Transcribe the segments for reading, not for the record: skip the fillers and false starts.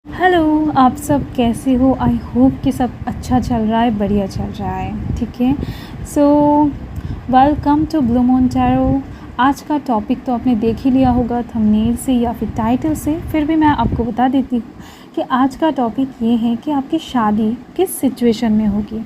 Hello, आप सब कैसे हो? आई होप कि सब अच्छा चल रहा है, बढ़िया चल रहा है, ठीक है। So welcome to Blue Moon Tarot. आज का टॉपिक तो आपने देख ही लिया होगा थंबनेल से या फिर टाइटल से, फिर भी मैं आपको बता देती हूँ कि आज का टॉपिक ये है कि आपकी शादी किस सिचुएशन में होगी।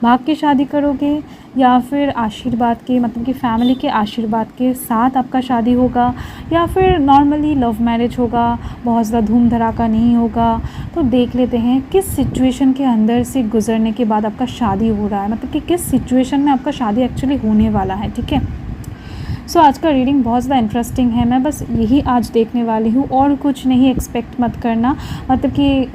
भाग के शादी करोगे या फिर आशीर्वाद के, मतलब कि फैमिली के आशीर्वाद के साथ आपका शादी होगा, या फिर नॉर्मली लव मैरिज होगा, बहुत ज़्यादा धूम धड़ाका नहीं होगा। तो देख लेते हैं किस सिचुएशन के अंदर से गुजरने के बाद आपका शादी हो रहा है, मतलब कि किस सिचुएशन में आपका शादी एक्चुअली होने वाला है, ठीक है। सो आज का रीडिंग बहुत ज़्यादा इंटरेस्टिंग है। मैं बस यही आज देखने वाली हूँ और कुछ नहीं एक्सपेक्ट मत करना, मतलब कि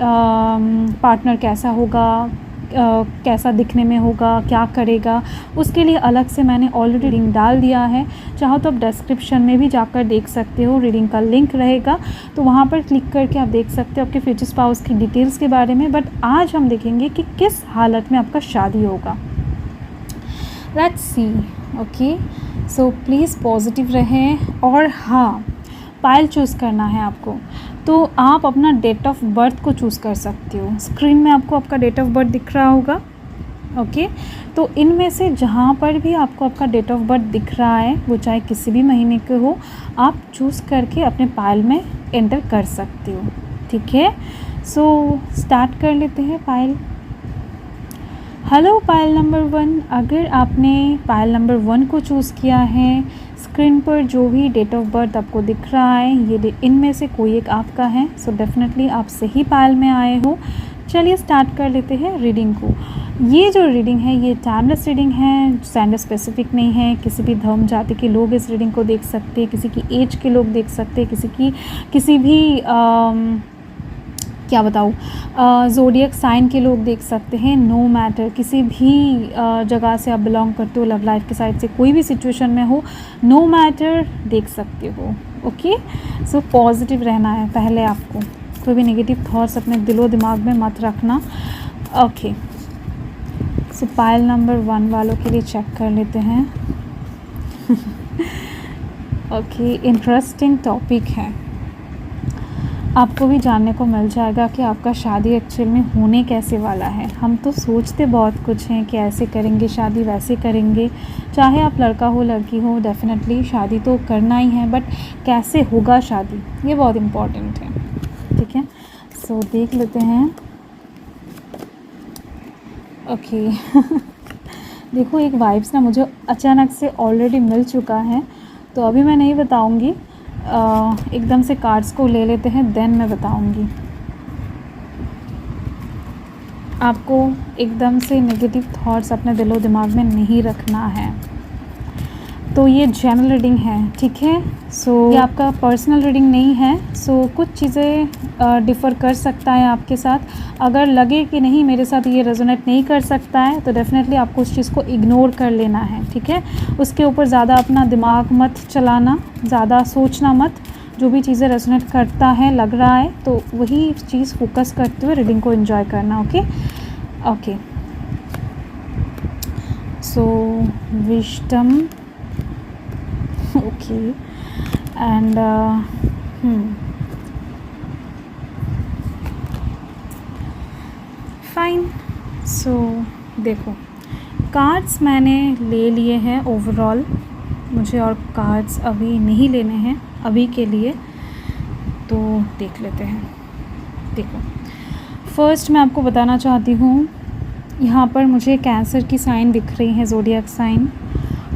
पार्टनर कैसा होगा, कैसा दिखने में होगा, क्या करेगा, उसके लिए अलग से मैंने ऑलरेडी रीडिंग डाल दिया है। चाहो तो आप डिस्क्रिप्शन में भी जाकर देख सकते हो, रीडिंग का लिंक रहेगा, तो वहाँ पर क्लिक करके आप देख सकते हो आपके फ्यूचर स्पाउस की डिटेल्स के बारे में। बट आज हम देखेंगे कि किस हालत में आपका शादी होगा। Let's see. Okay, so please positive रहें। और हाँ, पायल चूज़ करना है आपको, तो आप अपना डेट ऑफ बर्थ को चूज़ कर सकते हो। स्क्रीन में आपको आपका डेट ऑफ बर्थ दिख रहा होगा। ओके, तो इनमें से जहाँ पर भी आपको आपका डेट ऑफ बर्थ दिख रहा है, वो चाहे किसी भी महीने के हो, आप चूज़ करके अपने पायल में एंटर कर सकते हो, ठीक है। सो स्टार्ट कर लेते हैं पायल। हेलो पायल नंबर 1, अगर आपने पायल नंबर 1 को चूज़ किया है, स्क्रीन पर जो भी डेट ऑफ बर्थ आपको दिख रहा है, ये इनमें से कोई एक आपका है। सो डेफिनेटली आप सही पायल में आए हो। चलिए स्टार्ट कर लेते हैं रीडिंग को। ये जो रीडिंग है ये टाइमलेस रीडिंग है, जेंडर स्पेसिफिक नहीं है। किसी भी धर्म जाति के लोग इस रीडिंग को देख सकते हैं, किसी की एज के लोग देख सकते हैं, किसी भी क्या बताऊँ, ज़ोडिएक साइन के लोग देख सकते हैं। नो मैटर किसी भी जगह से आप बिलोंग करते हो, लव लाइफ के साइड से कोई भी सिचुएशन में हो, नो मैटर देख सकते हो। ओके, सो पॉजिटिव रहना है पहले आपको, कोई भी नेगेटिव थॉट्स अपने दिलो दिमाग में मत रखना। ओके, सो पायल नंबर 1 वालों के लिए चेक कर लेते हैं। ओके, इंटरेस्टिंग टॉपिक है। आपको भी जानने को मिल जाएगा कि आपका शादी एक्चुअल में होने कैसे वाला है। हम तो सोचते बहुत कुछ हैं कि ऐसे करेंगे शादी, वैसे करेंगे। चाहे आप लड़का हो लड़की हो, डेफिनेटली शादी तो करना ही है, बट कैसे होगा शादी, ये बहुत इम्पॉर्टेंट है, ठीक है। सो देख लेते हैं। ओके देखो, एक वाइब्स ना मुझे अचानक से ऑलरेडी मिल चुका है, तो अभी मैं नहीं बताऊंगी। एकदम से कार्ड्स को ले लेते हैं, देन मैं बताऊंगी। आपको एकदम से नेगेटिव थॉट्स अपने दिलो दिमाग में नहीं रखना है। तो ये जनरल रीडिंग है, ठीक है। सो ये आपका पर्सनल रीडिंग नहीं है। सो कुछ चीज़ें डिफ़र कर सकता है आपके साथ। अगर लगे कि नहीं मेरे साथ ये रेजोनेट नहीं कर सकता है, तो डेफिनेटली आपको उस चीज़ को इग्नोर कर लेना है, ठीक है। उसके ऊपर ज़्यादा अपना दिमाग मत चलाना, ज़्यादा सोचना मत। जो भी चीज़ें रेजोनेट करता है, लग रहा है, तो वही चीज़ फोकस करते हुए रीडिंग को एंजॉय करना। Okay okay, so wisdom. Okay, and fine. So देखो, कार्ड्स मैंने ले लिए हैं ओवरऑल, मुझे और कार्ड्स अभी नहीं लेने हैं अभी के लिए, तो देख लेते हैं। देखो, फर्स्ट मैं आपको बताना चाहती हूँ, यहाँ पर मुझे कैंसर की साइन दिख रही है, ज़ोडिएक साइन।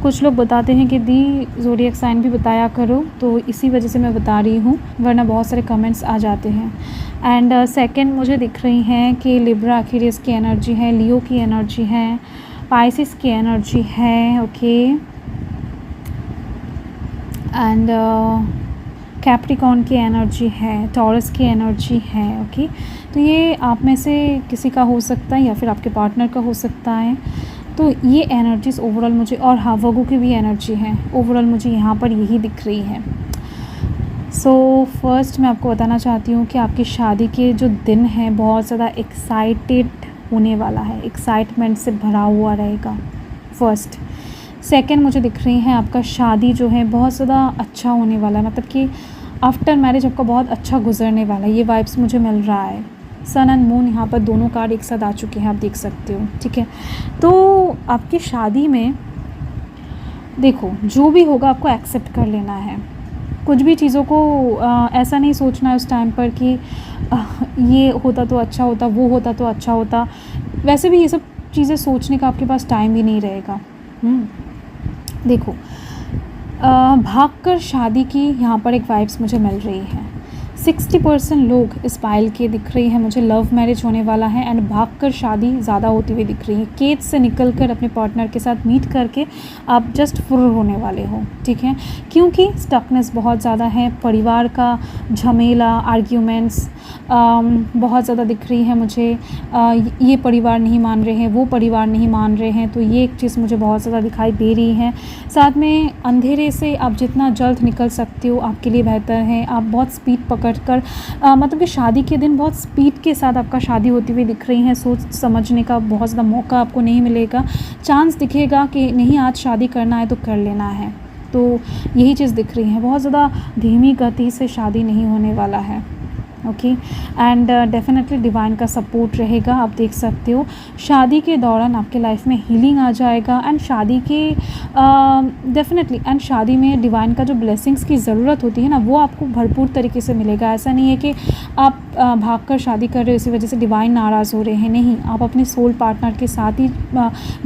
कुछ लोग बताते हैं कि दी ज़ोडिएक साइन भी बताया करो, तो इसी वजह से मैं बता रही हूँ, वरना बहुत सारे कमेंट्स आ जाते हैं। एंड सेकंड मुझे दिख रही हैं कि लिब्रा एक्वेरियस की एनर्जी है, लियो की एनर्जी है, पाइसिस की एनर्जी है। ओके, एंड कैप्रिकॉर्न की एनर्जी है, टॉरस की एनर्जी है। ओके, तो ये आप में से किसी का हो सकता है या फिर आपके पार्टनर का हो सकता है। तो ये एनर्जीज़ ओवरऑल मुझे, और हाँ वर्गो की भी एनर्जी है, ओवरऑल मुझे यहाँ पर यही दिख रही है। सो फर्स्ट मैं आपको बताना चाहती हूँ कि आपकी शादी के जो दिन हैं बहुत ज़्यादा एक्साइटेड होने वाला है, एक्साइटमेंट से भरा हुआ रहेगा फर्स्ट। सेकंड मुझे दिख रही है आपका शादी जो है बहुत ज़्यादा अच्छा होने वाला है, मतलब कि आफ्टर मैरिज आपका बहुत अच्छा गुजरने वाला है, ये वाइब्स मुझे मिल रहा है। सन एंड मून यहाँ पर दोनों कार्ड एक साथ आ चुके हैं, आप देख सकते हो, ठीक है। तो आपकी शादी में देखो जो भी होगा आपको एक्सेप्ट कर लेना है। कुछ भी चीज़ों को ऐसा नहीं सोचना है उस टाइम पर कि ये होता तो अच्छा होता, वो होता तो अच्छा होता। वैसे भी ये सब चीज़ें सोचने का आपके पास टाइम भी नहीं रहेगा। देखो भागकर शादी की यहाँ पर एक वाइब्स मुझे मिल रही है। 60% लोग इस पायल के दिख रही है मुझे, लव मैरिज होने वाला है एंड भागकर शादी ज़्यादा होती हुई दिख रही है। केज से निकलकर अपने पार्टनर के साथ मीट करके आप जस्ट फुर्र होने वाले हो, ठीक है। क्योंकि स्टकनेस बहुत ज़्यादा है, परिवार का झमेला, आर्ग्यूमेंट्स बहुत ज़्यादा दिख रही है मुझे। ये परिवार नहीं मान रहे हैं, वो परिवार नहीं मान रहे हैं, तो ये एक चीज़ मुझे बहुत ज़्यादा दिखाई दे रही है। साथ में अंधेरे से आप जितना जल्द निकल सकते हो आपके लिए बेहतर है। आप बहुत स्पीड पकड़ कर मतलब कि शादी के दिन बहुत स्पीड के साथ आपका शादी होती हुई दिख रही है। सोच समझने का बहुत ज़्यादा मौका आपको नहीं मिलेगा। चांस दिखेगा कि नहीं आज शादी करना है तो कर लेना है, तो यही चीज़ दिख रही है। बहुत ज़्यादा धीमी गति से शादी नहीं होने वाला है, ओके। एंड डेफिनेटली डिवाइन का सपोर्ट रहेगा, आप देख सकते हो। शादी के दौरान आपके लाइफ में हीलिंग आ जाएगा एंड शादी के डेफिनेटली एंड शादी में डिवाइन का जो ब्लेसिंग्स की ज़रूरत होती है ना, वो आपको भरपूर तरीके से मिलेगा। ऐसा नहीं है कि आप भागकर शादी कर रहे हो इसी वजह से डिवाइन नाराज़ हो रहे हैं, नहीं। आप अपने सोल पार्टनर के साथ ही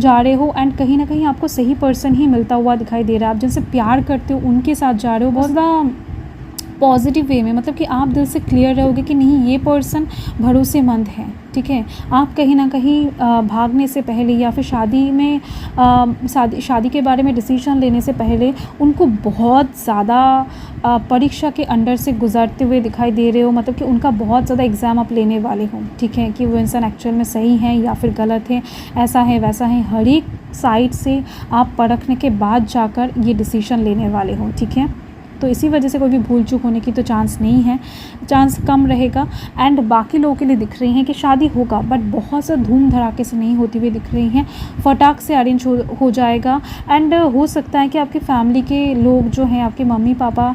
जा रहे हो एंड कहीं ना कहीं आपको सही पर्सन ही मिलता हुआ दिखाई दे रहा है। आप जिनसे प्यार करते हो उनके साथ जा रहे हो बहुत ज़्यादा पॉजिटिव वे में, मतलब कि आप दिल से क्लियर रहोगे कि नहीं ये पर्सन भरोसेमंद है, ठीक है। आप कहीं ना कहीं भागने से पहले या फिर शादी में शादी के बारे में डिसीजन लेने से पहले उनको बहुत ज़्यादा परीक्षा के अंडर से गुजरते हुए दिखाई दे रहे हो। मतलब कि उनका बहुत ज़्यादा एग्ज़ाम आप लेने वाले हो, ठीक है, कि वो इंसान एक्चुअल में सही है या फिर गलत है, ऐसा है वैसा है। हर एक साइड से आप परखने के बाद जाकर ये डिसीजन लेने वाले हो, ठीक है। तो इसी वजह से कोई भी भूल चूक होने की तो चांस नहीं है, चांस कम रहेगा। एंड बाकी लोगों के लिए दिख रही हैं कि शादी होगा बट बहुत सा धूम धड़ाके से नहीं होती हुई दिख रही हैं, फटाक से अरेंज हो जाएगा। एंड हो सकता है कि आपकी फैमिली के लोग जो हैं, आपके मम्मी पापा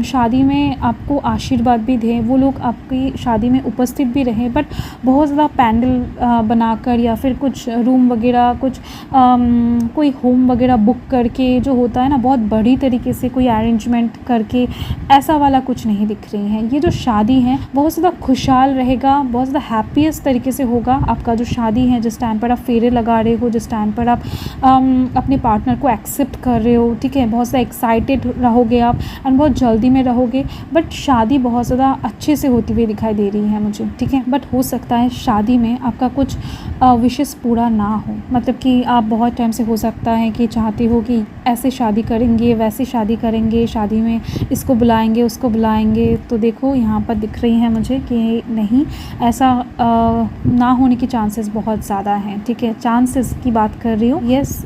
शादी में आपको आशीर्वाद भी दें, वो लोग आपकी शादी में उपस्थित भी रहें, बट बहुत ज़्यादा पैंडल बनाकर या फिर कुछ रूम वगैरह कुछ कोई होम वगैरह बुक करके जो होता है ना, बहुत बड़ी तरीके से कोई अरेंजमेंट करके, ऐसा वाला कुछ नहीं दिख रही हैं। ये जो शादी है बहुत ज़्यादा खुशहाल रहेगा, बहुत ज़्यादा हैप्पीएस्ट तरीके से होगा आपका जो शादी है। जिस टाइम पर आप फेरे लगा रहे हो, जिस टाइम पर आप अपने पार्टनर को एक्सेप्ट कर रहे हो, ठीक है, बहुत ज़्यादा एक्साइटेड रहोगे आप एंड बहुत जल्दी में रहोगे। बट शादी बहुत ज़्यादा अच्छे से होती हुई दिखाई दे रही है मुझे, ठीक है। बट हो सकता है शादी में आपका कुछ विशेष पूरा ना हो, मतलब कि आप बहुत टाइम से हो सकता है कि चाहते हो कि ऐसे शादी करेंगे, वैसे शादी करेंगे, शादी में इसको बुलाएंगे, उसको बुलाएंगे। तो देखो यहाँ पर दिख रही है मुझे कि नहीं, ऐसा ना होने की चांसेस बहुत ज़्यादा हैं, ठीक है। चांसेस की बात कर रही हूँ। यस,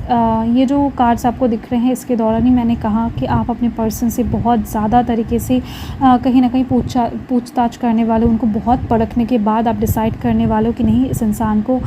ये जो कार्ड्स आपको दिख रहे हैं इसके दौरान ही मैंने कहा कि आप अपने पर्सन से बहुत ज़्यादा तरीके से कहीं ना कहीं पूछताछ करने वाले, उनको बहुत परखने के बाद आप डिसाइड करने वाले हो कि नहीं इस इंसान को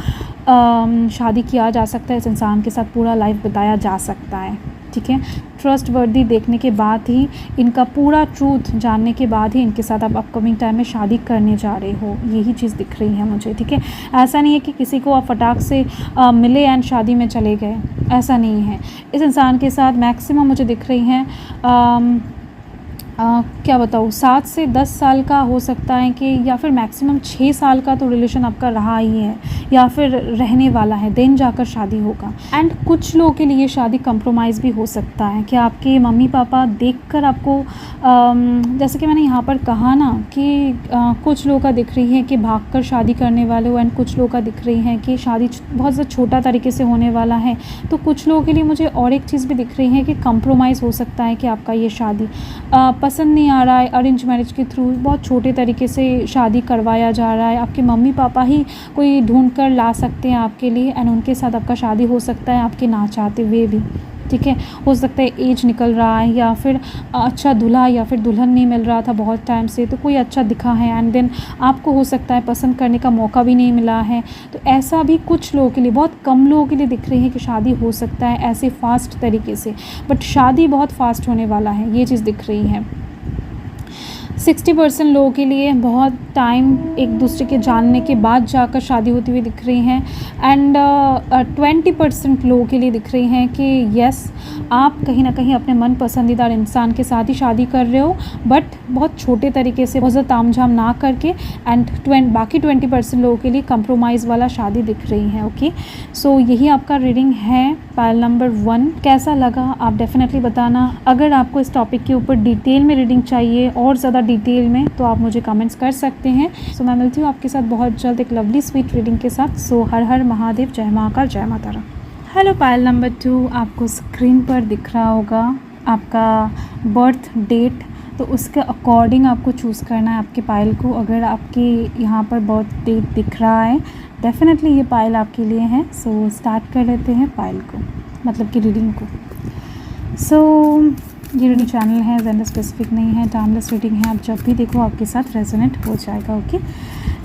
शादी किया जा सकता है, इस इंसान के साथ पूरा लाइफ बिताया जा सकता है, ठीक है। ट्रस्ट वर्दी देखने के बाद ही, इनका पूरा ट्रूथ जानने के बाद ही इनके साथ आप अपकमिंग टाइम में शादी करने जा रहे हो, यही चीज़ दिख रही है मुझे, ठीक है। ऐसा नहीं है कि किसी को आप फटाक से मिले एंड शादी में चले गए, ऐसा नहीं है। इस इंसान के साथ मैक्सिमम मुझे दिख रही हैं क्या बताऊँ 7 से 10 साल का हो सकता है कि, या फिर मैक्सिमम 6 साल का तो रिलेशन आपका रहा ही है या फिर रहने वाला है, देन जाकर शादी होगा। एंड कुछ लोगों के लिए शादी कंप्रोमाइज़ भी हो सकता है कि आपके मम्मी पापा देखकर आपको जैसे कि मैंने यहाँ पर कहा ना कि कुछ लोगों का दिख रही है कि भागकर शादी करने वाले हो, एंड कुछ लोगों का दिख रही है कि शादी बहुत ज़्यादा छोटा तरीके से होने वाला है। तो कुछ लोगों के लिए मुझे और एक चीज़ भी दिख रही है कि कंप्रोमाइज़ हो सकता है कि आपका ये शादी पसंद नहीं आ रहा है, अरेंज मैरिज के थ्रू बहुत छोटे तरीके से शादी करवाया जा रहा है, आपके मम्मी पापा ही कोई ढूंढ कर ला सकते हैं आपके लिए एंड उनके साथ आपका शादी हो सकता है आपके ना चाहते हुए भी, ठीक है। हो सकता है एज निकल रहा है या फिर अच्छा दूल्हा या फिर दुल्हन नहीं मिल रहा था बहुत टाइम से, तो कोई अच्छा दिखा है एंड देन आपको हो सकता है पसंद करने का मौका भी नहीं मिला है। तो ऐसा भी कुछ लोगों के लिए, बहुत कम लोगों के लिए दिख रही है कि शादी हो सकता है ऐसे फास्ट तरीके से, बट शादी बहुत फास्ट होने वाला है, ये चीज़ दिख रही है। 60% लोगों के लिए बहुत टाइम एक दूसरे के जानने के बाद जाकर शादी होती हुई दिख रही हैं। एंड 20% लोगों के लिए दिख रही हैं कि यस, आप कहीं ना कहीं अपने मन पसंदीदा इंसान के साथ ही शादी कर रहे हो, बट बहुत छोटे तरीके से, बहुत ज़्यादा तामझाम ना करके। एंड बाकी 20% लोगों के लिए कंप्रोमाइज़ वाला शादी दिख रही है। ओके, सो यही आपका रीडिंग है पायल नंबर 1। कैसा लगा आप डेफिनेटली बताना। अगर आपको इस टॉपिक के ऊपर डिटेल में रीडिंग चाहिए और ज़्यादा डिटेल में, तो आप मुझे कमेंट्स कर सकते हैं। सो मैं मिलती हूँ आपके साथ बहुत जल्द एक लवली स्वीट रीडिंग के साथ। सो हर हर महादेव, जय महाकाल, जय माता रा। हेलो पायल नंबर 2, आपको स्क्रीन पर दिख रहा होगा आपका बर्थ डेट, तो उसके अकॉर्डिंग आपको चूज़ करना है आपके पायल को। अगर आपके यहाँ पर बर्थ डेट दिख रहा है, डेफिनेटली ये पायल आपके लिए है। सो स्टार्ट कर लेते हैं पायल को, मतलब कि रीडिंग को। सो ये रीडिंग चैनल है, जेंडर स्पेसिफिक नहीं है, टाइमलेस रीडिंग है। आप जब भी देखो आपके साथ रेजोनेट हो जाएगा। ओके,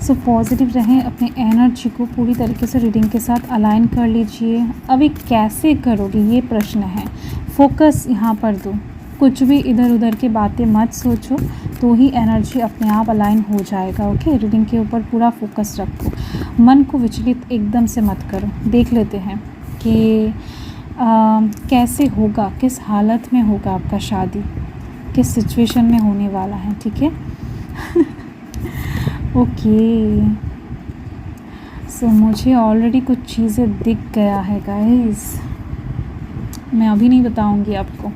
सो पॉजिटिव रहें, अपनी एनर्जी को पूरी तरीके से रीडिंग के साथ अलाइन कर लीजिए। अभी कैसे करोगे ये प्रश्न है, फोकस यहाँ पर दो, कुछ भी इधर उधर की बातें मत सोचो, तो ही एनर्जी अपने आप अलाइन हो जाएगा। ओके, रीडिंग के ऊपर पूरा फोकस रखो, मन को विचलित एकदम से मत करो। देख लेते हैं कि कैसे होगा, किस हालत में होगा आपका शादी, किस सिचुएशन में होने वाला है। ठीक है ओके, सो मुझे ऑलरेडी कुछ चीज़ें दिख गया है गाइस, मैं अभी नहीं बताऊंगी आपको।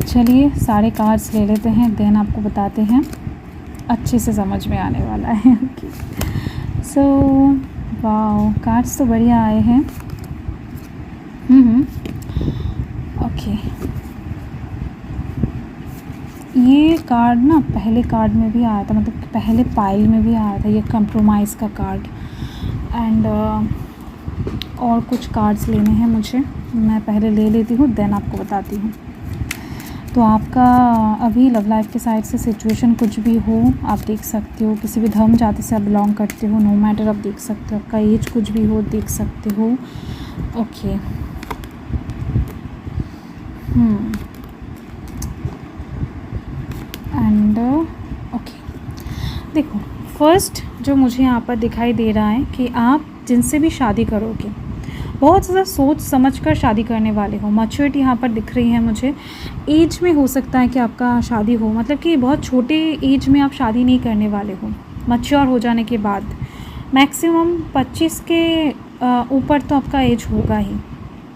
चलिए सारे कार्ड्स ले लेते हैं, देन आपको बताते हैं, अच्छे से समझ में आने वाला है। ओके, सो वाओ, कार्ड्स तो बढ़िया आए हैं। ओके, ये कार्ड ना पहले कार्ड में भी आया था, मतलब पहले पाइल में भी आया था, ये कंप्रोमाइज़ का कार्ड। एंड और कुछ कार्ड्स लेने हैं मुझे, मैं पहले ले लेती हूँ, देन आपको बताती हूँ। तो आपका अभी लव लाइफ के साइड से सिचुएशन कुछ भी हो, आप देख सकते हो। किसी भी धर्म जाति से आप बिलोंग करते हो, नो मैटर, आप देख सकते हो। आपका एज कुछ भी हो, देख सकते हो। ओके, एंड ओके, देखो फर्स्ट जो मुझे यहाँ पर दिखाई दे रहा है कि आप जिनसे भी शादी करोगे, बहुत ज़्यादा सोच समझ कर शादी करने वाले हो। मैच्योरिटी यहाँ पर दिख रही है मुझे। एज में हो सकता है कि आपका शादी हो, मतलब कि बहुत छोटे एज में आप शादी नहीं करने वाले हो, मैच्योर हो जाने के बाद। मैक्सिमम 25 के ऊपर तो आपका एज होगा ही,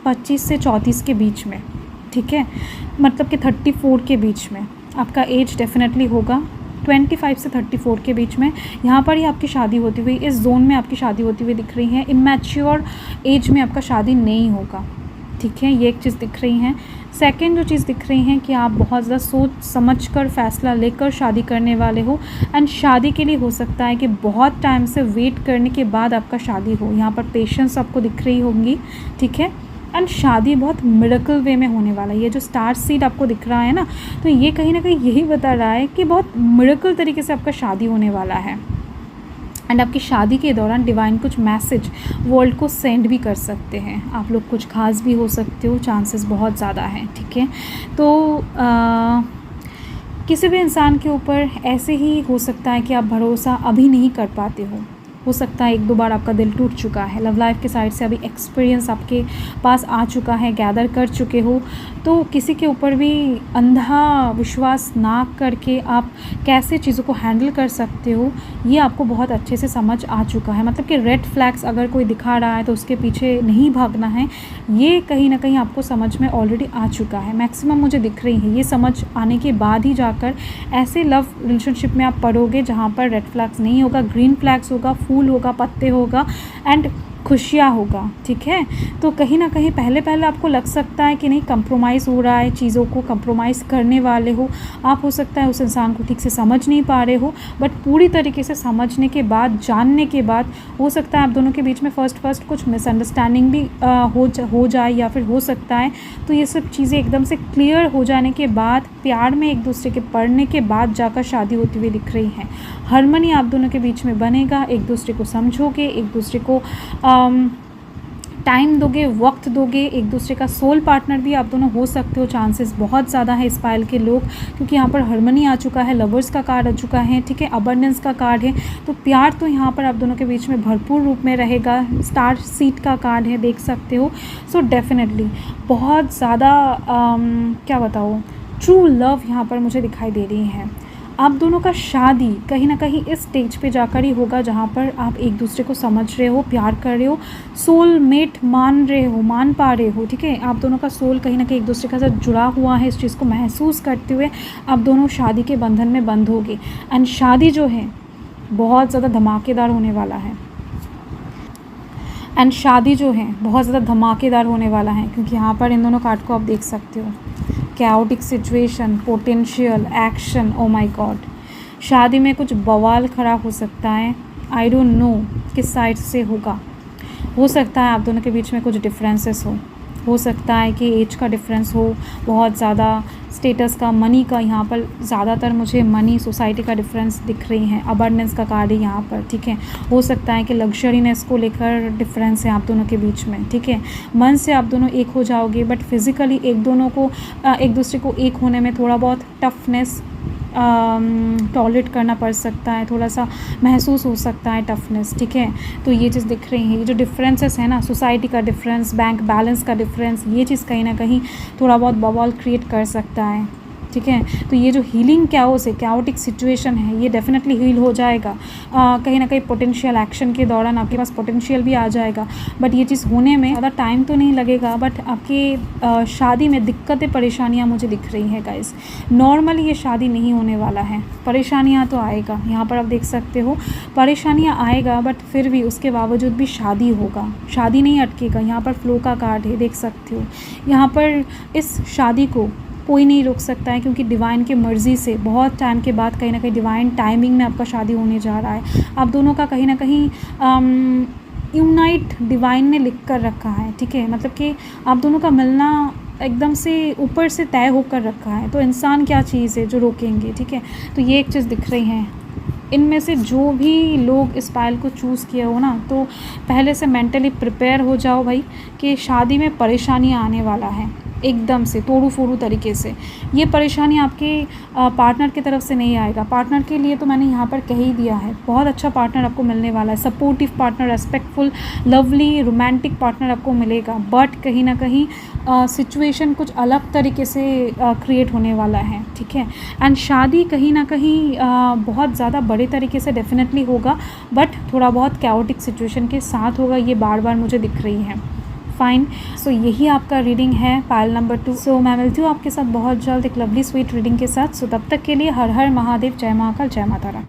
25 से 34 के बीच में। ठीक है, मतलब कि 34 के बीच में आपका एज डेफिनेटली होगा। 25 से 34 के बीच में यहाँ पर ही आपकी शादी होती हुई, इस जोन में आपकी शादी होती हुई दिख रही है। इमैच्योर एज में आपका शादी नहीं होगा। ठीक है, ये एक चीज़ दिख रही है। सेकंड जो चीज़ दिख रही है कि आप बहुत ज़्यादा सोच समझकर फैसला लेकर शादी करने वाले हो। एंड शादी के लिए हो सकता है कि बहुत टाइम से वेट करने के बाद आपका शादी हो। यहाँ पर पेशेंस आपको दिख रही होंगी। ठीक है, एंड शादी बहुत मिरेकल वे में होने वाला है। ये जो स्टार सीड आपको दिख रहा है ना, तो ये कहीं ना कहीं यही बता रहा है कि बहुत मिरेकल तरीके से आपका शादी होने वाला है। एंड आपकी शादी के दौरान डिवाइन कुछ मैसेज वर्ल्ड को सेंड भी कर सकते हैं। आप लोग कुछ खास भी हो सकते हो, चांसेस बहुत ज़्यादा हैं। ठीक है, तो किसी भी इंसान के ऊपर ऐसे ही हो सकता है कि आप भरोसा अभी नहीं कर पाते हो सकता है 1-2 बार आपका दिल टूट चुका है। लव लाइफ के साइड से अभी एक्सपीरियंस आपके पास आ चुका है, गैदर कर चुके हो। तो किसी के ऊपर भी अंधा विश्वास ना करके आप कैसे चीज़ों को हैंडल कर सकते हो, ये आपको बहुत अच्छे से समझ आ चुका है। मतलब कि रेड फ्लैग्स अगर कोई दिखा रहा है तो उसके पीछे नहीं भागना है, ये कहीं ना कहीं आपको समझ में ऑलरेडी आ चुका है। मैक्सिमम मुझे दिख रही है, ये समझ आने के बाद ही जाकर ऐसे लव रिलेशनशिप में आप पढ़ोगे जहाँ पर रेड फ्लैग्स नहीं होगा, ग्रीन फ्लैग्स होगा, फूल होगा, पत्ते होगा एंड खुशियाँ होगा। ठीक है, तो कहीं ना कहीं पहले आपको लग सकता है कि नहीं कंप्रोमाइज़ हो रहा है, चीज़ों को कंप्रोमाइज़ करने वाले हो आप। हो सकता है उस इंसान को ठीक से समझ नहीं पा रहे हो, बट पूरी तरीके से समझने के बाद, जानने के बाद हो सकता है आप दोनों के बीच में फर्स्ट कुछ मिसअंडरस्टैंडिंग भी हो जाए, या फिर हो सकता है। तो ये सब चीज़ें एकदम से क्लियर हो जाने के बाद, प्यार में एक दूसरे के पढ़ने के बाद जाकर शादी होती हुई दिख रही है। हार्मनी आप दोनों के बीच में बनेगा, एक दूसरे को समझोगे, एक दूसरे को टाइम दोगे, वक्त दोगे, एक दूसरे का सोल पार्टनर भी आप दोनों हो सकते हो, चांसेस बहुत ज़्यादा है इस पायल के लोग, क्योंकि यहाँ पर हार्मनी आ चुका है, लवर्स का कार्ड आ चुका है, ठीक है, अबंडेंस का कार्ड है। तो प्यार तो यहाँ पर आप दोनों के बीच में भरपूर रूप में रहेगा। स्टार सीट का कार्ड है, देख सकते हो। सो डेफिनेटली बहुत ज़्यादा क्या बताऊँ, ट्रू लव यहाँ पर मुझे दिखाई दे रही है। आप दोनों का शादी कहीं ना कहीं इस स्टेज पे जाकर ही होगा जहाँ पर आप एक दूसरे को समझ रहे हो, प्यार कर रहे हो, सोलमेट मान रहे हो, मान पा रहे हो, ठीक है। आप दोनों का सोल कहीं ना कहीं एक दूसरे के साथ जुड़ा हुआ है। इस चीज़ को महसूस करते हुए आप दोनों शादी के बंधन में बंधोगे। एंड शादी जो है बहुत ज़्यादा धमाकेदार होने वाला है। एंड शादी जो है बहुत ज़्यादा धमाकेदार होने वाला है, क्योंकि यहाँ पर इन दोनों कार्ड को आप देख सकते हो। Chaotic situation, potential, action, oh my God, शादी में कुछ बवाल खड़ा हो सकता है। आई डोंट नो किस साइड से होगा। हो सकता है आप दोनों के बीच में कुछ डिफरेंसेस हो सकता है कि एज का डिफरेंस हो, बहुत ज़्यादा स्टेटस का, मनी का, यहाँ पर ज़्यादातर मुझे मनी, सोसाइटी का डिफरेंस दिख रही है। अबंडेंस का कार्ड है यहाँ पर, ठीक है। हो सकता है कि लग्जरीनेस को लेकर डिफरेंस है आप दोनों के बीच में, ठीक है। मन से आप दोनों एक हो जाओगे, बट फिज़िकली एक दूसरे को एक होने में थोड़ा बहुत टफनेस टॉलरेट करना पड़ सकता है, थोड़ा सा महसूस हो सकता है टफनेस, ठीक है। तो ये चीज़ दिख रही है। ये जो डिफरेंसेस है ना, सोसाइटी का डिफरेंस, बैंक बैलेंस का डिफरेंस, ये चीज़ कहीं ना कहीं थोड़ा बहुत बवाल क्रिएट कर सकता है, ठीक है। तो ये जो हीलिंग कैओस है, कैओटिक सिचुएशन है, ये डेफिनेटली हील हो जाएगा। कहीं ना कहीं पोटेंशियल एक्शन के दौरान आपके पास पोटेंशियल भी आ जाएगा, बट ये चीज़ होने में ज़्यादा टाइम तो नहीं लगेगा। बट आपके शादी में दिक्कतें, परेशानियां मुझे दिख रही हैं गाइस। नॉर्मली ये शादी नहीं होने वाला है, परेशानियां तो आएगा, यहाँ पर आप देख सकते हो परेशानियां आएगा, बट फिर भी उसके बावजूद भी शादी होगा, शादी नहीं अटकेगा। यहाँ पर फ्लो का कार्ड है, देख सकते हो। यहाँ पर इस शादी को कोई नहीं रोक सकता है, क्योंकि डिवाइन की मर्ज़ी से बहुत टाइम के बाद कहीं ना कहीं डिवाइन टाइमिंग में आपका शादी होने जा रहा है। आप दोनों का कहीं ना कहीं यूनाइट डिवाइन ने लिख कर रखा है, ठीक है। मतलब कि आप दोनों का मिलना एकदम से ऊपर से तय होकर रखा है। तो इंसान क्या चीज़ है जो रोकेंगे, ठीक है। तो ये एक चीज़ दिख रही है। इनमें से जो भी लोग इस पायल को चूज़ किया हो ना, तो पहले से मेंटली प्रिपेयर हो जाओ भाई कि शादी में परेशानियाँ आने वाला है, एकदम से तोड़ू फोड़ू तरीके से। ये परेशानी आपके पार्टनर की तरफ से नहीं आएगा। पार्टनर के लिए तो मैंने यहाँ पर कह ही दिया है, बहुत अच्छा पार्टनर आपको मिलने वाला है। Supportive partner, respectful, lovely, romantic partner आपको मिलेगा। बट कहीं ना कहीं सिचुएशन कुछ अलग तरीके से क्रिएट होने वाला है, ठीक है। एंड शादी कहीं ना कहीं बहुत ज़्यादा बड़े तरीके से डेफिनेटली होगा, बट थोड़ा बहुत कैओटिक सिचुएशन के साथ होगा। ये बार बार मुझे दिख रही है। फाइन। सो यही आपका रीडिंग है पायल नंबर 2। सो मैं मिलती हूँ आपके साथ बहुत जल्द एक लवली स्वीट रीडिंग के साथ। सो तब तक के लिए हर हर महादेव, जय महाकाल, जय माता रानी।